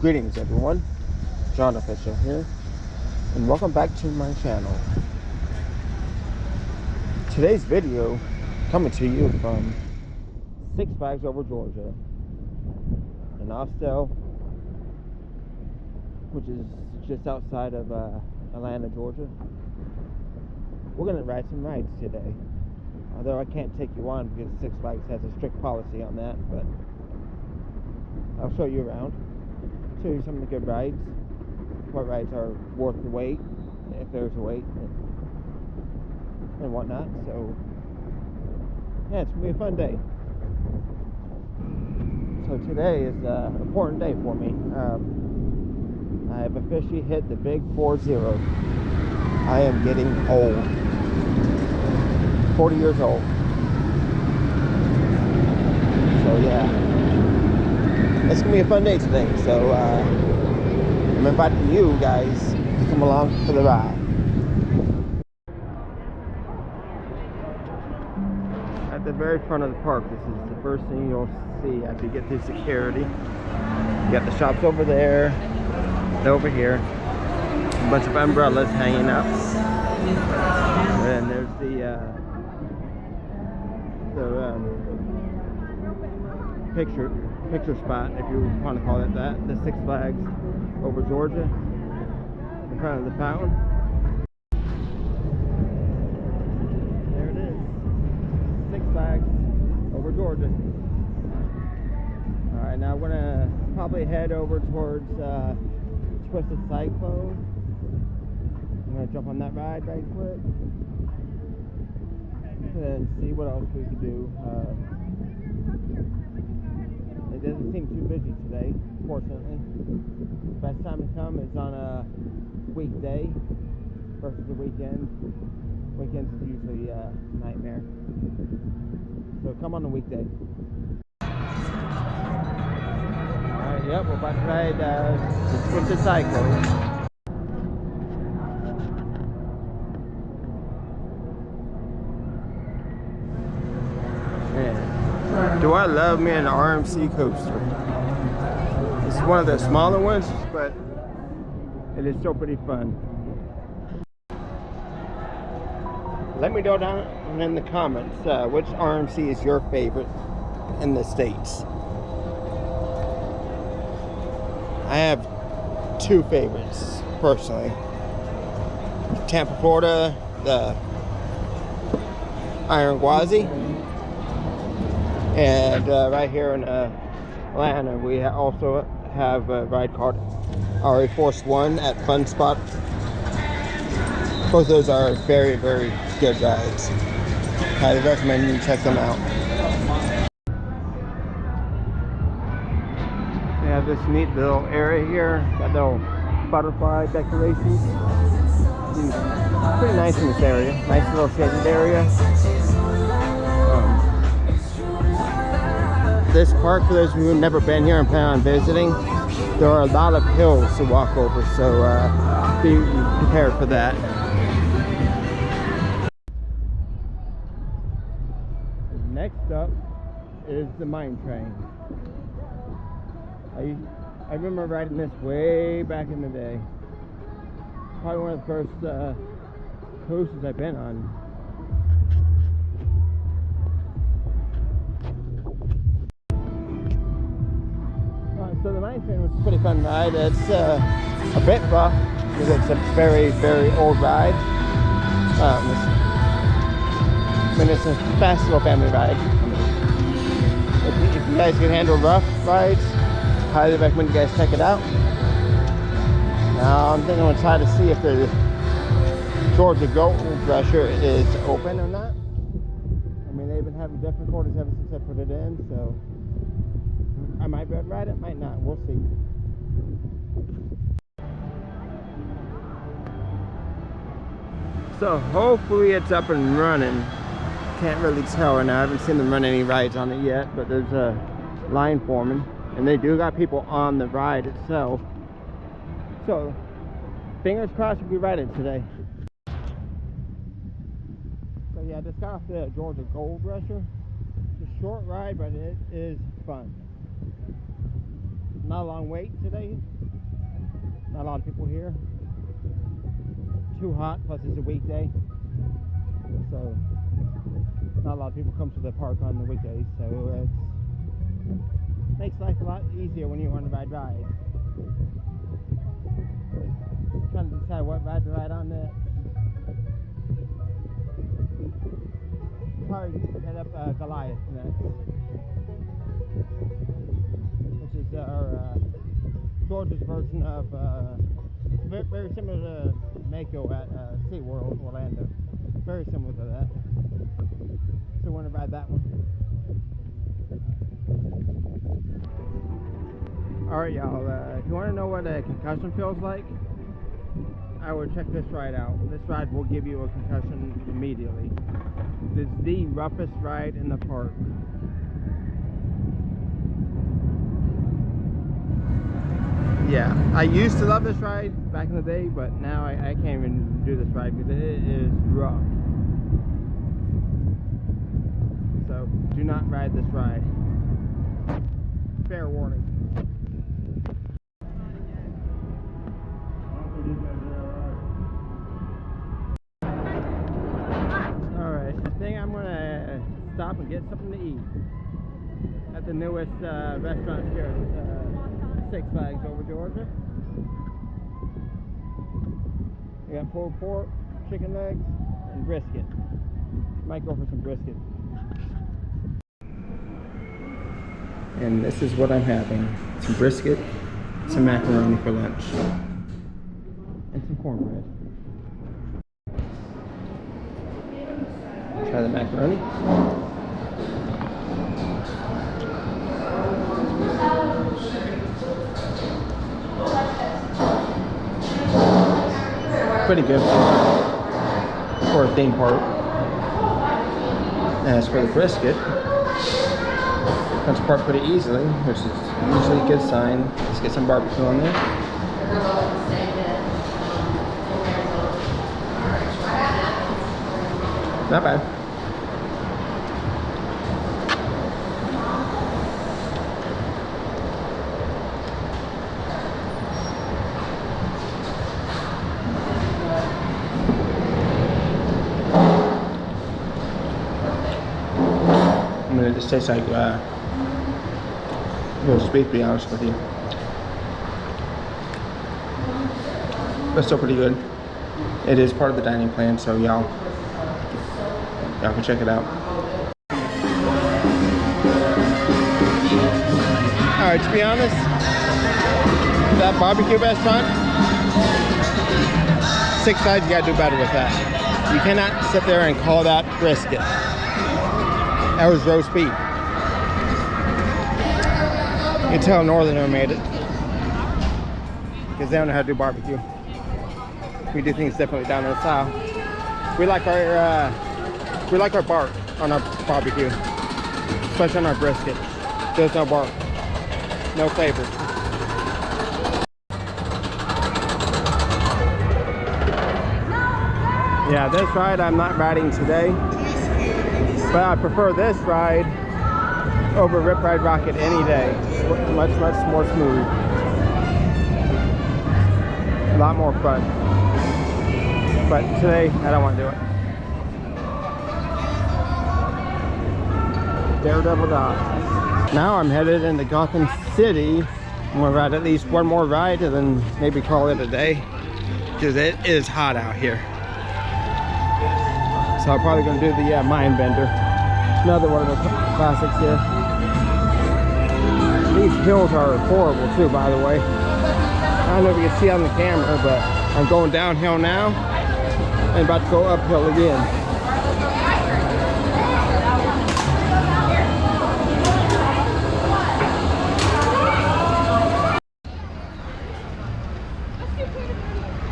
Greetings everyone, John Official here, and welcome back to my channel. Today's video coming to you from Six Flags Over Georgia in Austell, which is just outside of Atlanta, Georgia. We're going to ride some rides today, although I can't take you on because Six Flags has a strict policy on that, but I'll show you around. Show you some of the good rides, what rides are worth the wait, if there's a wait, and whatnot. So yeah, it's gonna be a fun day. So today is an important day for me. I have officially hit the big 40. I am getting old. 40 years old. So yeah, it's gonna be a fun day today, so I'm inviting you guys to come along for the ride. At the very front of the park, this is the first thing you'll see after you get through security. You got the shops over there, and over here, a bunch of umbrellas hanging up, and there's the picture spot, if you want to call it that, the Six Flags Over Georgia in front of the fountain. There it is, Six Flags Over Georgia. Alright, now we're gonna probably head over towards Twisted Cyclone. I'm gonna jump on that ride right quick and see what else we can do. It doesn't seem too busy today, fortunately. Best time to come is on a weekday versus a weekend. Weekends is usually a nightmare. So come on a weekday. Alright, yep, we're about to ride the Twisted Cyclone. Do I love me an RMC coaster? This is one of the smaller ones, but it is still pretty fun. Let me know down in the comments which RMC is your favorite in the States. I have two favorites, personally. Tampa, Florida, the Iron Gwazi. And right here in Atlanta, we also have a ride called RA Force One at Fun Spot. Both of those are very, very good rides. Highly recommend you check them out. We have this neat little area here, got little butterfly decorations. It's pretty nice in this area. Nice little shaded area. This park, for those of you who have never been here and plan on visiting, there are a lot of hills to walk over, so be prepared for that. Next up is the mine train. I remember riding this way back in the day. Probably one of the first coasters I've been on. So the mine train was a pretty fun ride. It's a bit rough because it's a very, very old ride. It's a fast little family ride. If you guys can handle rough rides, highly recommend you guys check it out. Now I'm thinking I'm gonna try to see if the Georgia Gold Rusher is open or not. I mean, they've been having difficulties ever since I put it in, so I might be able to ride it, might not. We'll see. So hopefully it's up and running. Can't really tell right now. I haven't seen them run any rides on it yet, but there's a line forming, and they do got people on the ride itself. So fingers crossed we ride it today. So yeah, just got off the Georgia Gold Rusher. It's a short ride, but it is fun. not a long wait today. Not a lot of people here. Too hot, plus it's a weekday. So not a lot of people come to the park on the weekdays. So it makes life a lot easier when you want to ride rides. Trying to decide what ride to ride on next. Probably head up Goliath next, which is our Georgia's version of very similar to Mako at SeaWorld Orlando. Very similar to that. So we're gonna ride that one. Alright y'all, if you want to know what a concussion feels like, I would check this ride out. This ride will give you a concussion immediately. It's the roughest ride in the park. Yeah, I used to love this ride back in the day, but now I can't even do this ride because it is rough. So do not ride this ride. Fair warning. Alright, I think I'm gonna stop and get something to eat at the newest restaurant here at Six Flags over Georgia. We got pulled pork, chicken legs, and brisket. Might go for some brisket. And this is what I'm having. Some brisket, some macaroni for lunch, and some cornbread. Try the macaroni. Pretty good for a theme park. As for the brisket, comes apart pretty easily, which is usually a good sign. Let's get some barbecue on there. Not bad. I mean, it just tastes like roast beef, to be honest with you. But still pretty good. It is part of the dining plan, so y'all can check it out. Alright, to be honest, that barbecue restaurant, Six Flags, you gotta do better with that. You cannot sit there and call that brisket. That was roast beef. You can tell Northerner made it, because they don't know how to do barbecue. We do things differently down in the South. We like our bark on our barbecue, especially on our brisket. There's no bark, no flavor. Yeah, this ride I'm not riding today, but I prefer this ride over Rip Ride Rocket any day. It's much more smooth. A lot more fun. But today, I don't want to do it. Daredevil Dives. Now I'm headed into Gotham City. I'm going to ride at least one more ride and then maybe call it a day, because it is hot out here. So I'm probably going to do the Mind Bender. Another one of the classics here. These hills are horrible too, by the way. I don't know if you can see on the camera, but I'm going downhill now and about to go uphill again.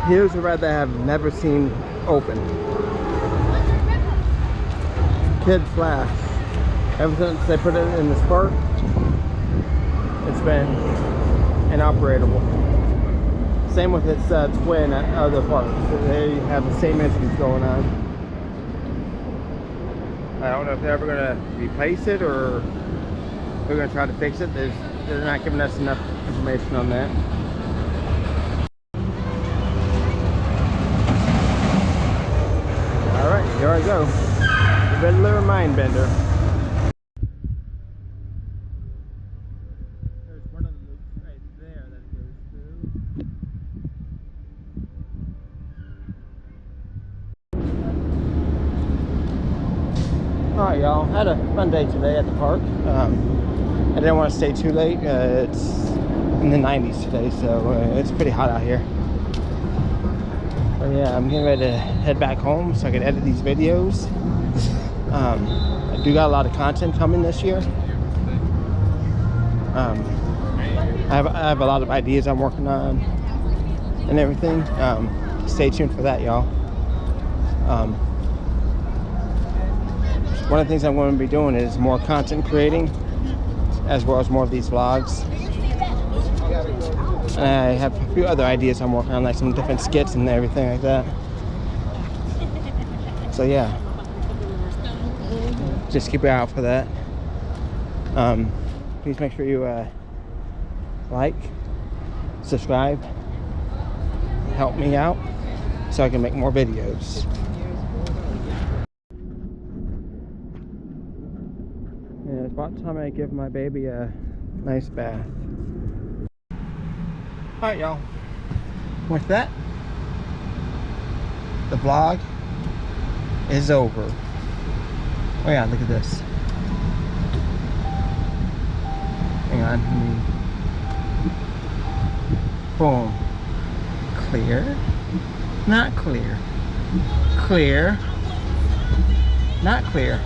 Here's a ride that I have never seen open. Kid Flash. Ever since they put it in the park, it's been inoperable. Same with its twin at other parks. They have the same issues going on. I don't know if they're ever going to replace it or they're going to try to fix it. There's they're not giving us enough information on that. All right, here I go. The Riddler Mind Bender. There's one of the loops right there that it goes through. Alright, y'all. Had a fun day today at the park. I didn't want to stay too late. It's in the 90s today, so it's pretty hot out here. But yeah, I'm getting ready to head back home so I can edit these videos. I do got a lot of content coming this year. I have a lot of ideas I'm working on and everything. Stay tuned for that, y'all. One of the things I'm going to be doing is more content creating, as well as more of these vlogs. And I have a few other ideas I'm working on, like some different skits and everything like that. So yeah, just keep your eye out for that. Please make sure you like, subscribe, help me out so I can make more videos. Yeah, it's about time I give my baby a nice bath. Alright, y'all. With that, the vlog is over. Oh yeah, look at this. Hang on. Boom. Clear. Not clear. Clear. Not clear.